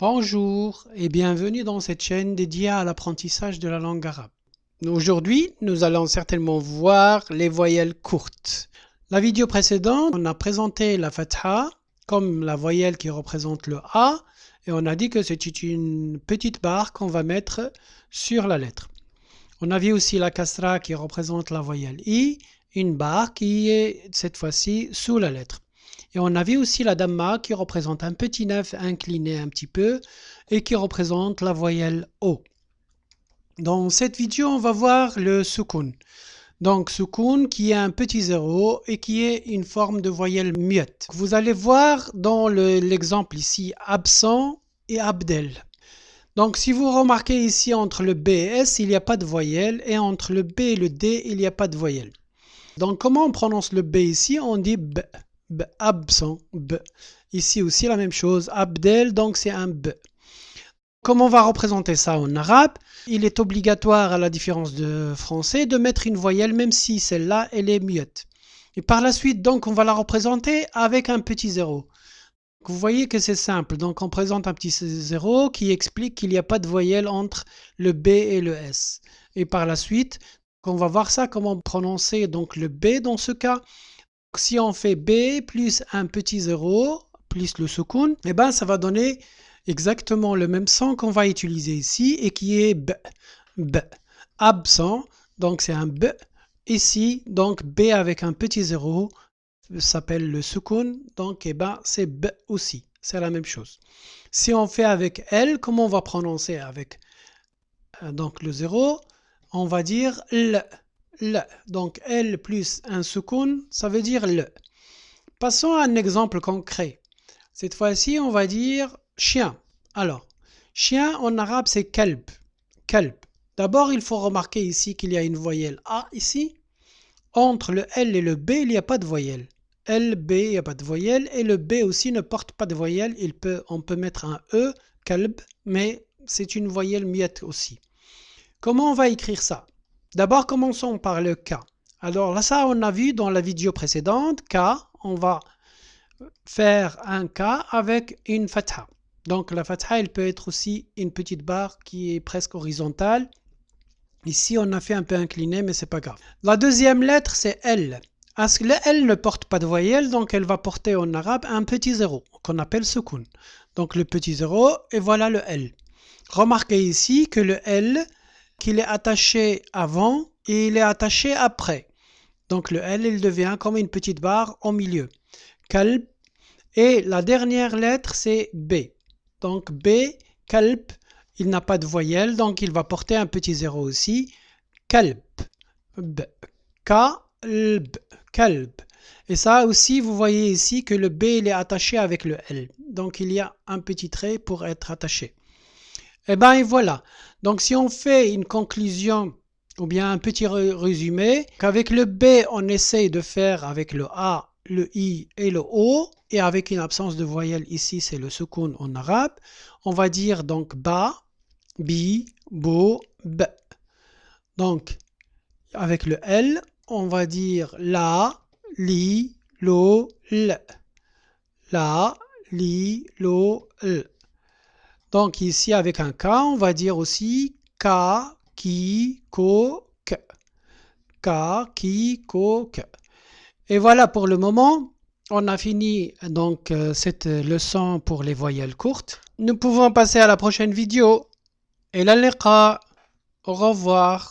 Bonjour et bienvenue dans cette chaîne dédiée à l'apprentissage de la langue arabe. Aujourd'hui, nous allons certainement voir les voyelles courtes. La vidéo précédente, on a présenté la fatha comme la voyelle qui représente le A et on a dit que c'était une petite barre qu'on va mettre sur la lettre. On a vu aussi la kasra qui représente la voyelle I, une barre qui est cette fois-ci sous la lettre. Et on a vu aussi la damma qui représente un petit neuf incliné un petit peu et qui représente la voyelle O. Dans cette vidéo, on va voir le soukoun. Donc soukoun qui est un petit zéro et qui est une forme de voyelle muette. Vous allez voir dans l'exemple ici absent et abdel. Donc si vous remarquez ici entre le B et S, il n'y a pas de voyelle et entre le B et le D, il n'y a pas de voyelle. Donc comment on prononce le B ici? On dit B. B, absent, B. Ici aussi la même chose, abdel, donc c'est un B. Comment on va représenter ça en arabe? Il est obligatoire, à la différence de français, de mettre une voyelle, même si celle-là, elle est muette. Et par la suite, donc, on va la représenter avec un petit zéro. Vous voyez que c'est simple. Donc, on présente un petit zéro qui explique qu'il n'y a pas de voyelle entre le B et le S. Et par la suite, on va voir ça, comment prononcer donc le B dans ce cas. Si on fait B plus un petit zéro plus le soukoun, eh ben ça va donner exactement le même son qu'on va utiliser ici et qui est B. B. Absent, donc c'est un B. Ici, donc B avec un petit zéro s'appelle le soukoun, donc eh ben c'est B aussi. C'est la même chose. Si on fait avec L, comment on va prononcer avec donc le zéro? On va dire L. Le. Donc L plus un soukoun, ça veut dire le. Passons à un exemple concret. Cette fois-ci, on va dire chien. Alors, chien en arabe, c'est kalb. Kalb. D'abord, il faut remarquer ici qu'il y a une voyelle A ici. Entre le L et le B, il n'y a pas de voyelle. L, B, il n'y a pas de voyelle. Et le B aussi ne porte pas de voyelle. On peut mettre un E, kalb, mais c'est une voyelle muette aussi. Comment on va écrire ça? D'abord, commençons par le K. Alors là, ça, on a vu dans la vidéo précédente, K, on va faire un K avec une fatha. Donc la fatha, elle peut être aussi une petite barre qui est presque horizontale. Ici, on a fait un peu incliné, mais c'est pas grave. La deuxième lettre, c'est L. Parce que le L ne porte pas de voyelle, donc elle va porter en arabe un petit zéro, qu'on appelle soukoun. Donc le petit zéro, et voilà le L. Remarquez ici que le L, qu'il est attaché avant et il est attaché après. Donc le L, il devient comme une petite barre au milieu. Kalb. Et la dernière lettre, c'est B. Donc B, kalb, il n'a pas de voyelle, donc il va porter un petit zéro aussi. Kalb. B. Kalb. Kalb. Et ça aussi, vous voyez ici que le B, il est attaché avec le L. Donc il y a un petit trait pour être attaché. Et bien et voilà. Donc si on fait une conclusion ou bien un petit résumé, qu'avec le B on essaye de faire avec le A, le I et le O, et avec une absence de voyelle ici c'est le soukoun en arabe, on va dire donc ba, bi, bo, b. Donc avec le L, on va dire la, li, lo, l. La, li, lo, l. Donc ici avec un K, on va dire aussi ka, ki, ko, k. Ka, ki, ko, k. Et voilà pour le moment, on a fini donc cette leçon pour les voyelles courtes. Nous pouvons passer à la prochaine vidéo. Et la liqa. Au revoir.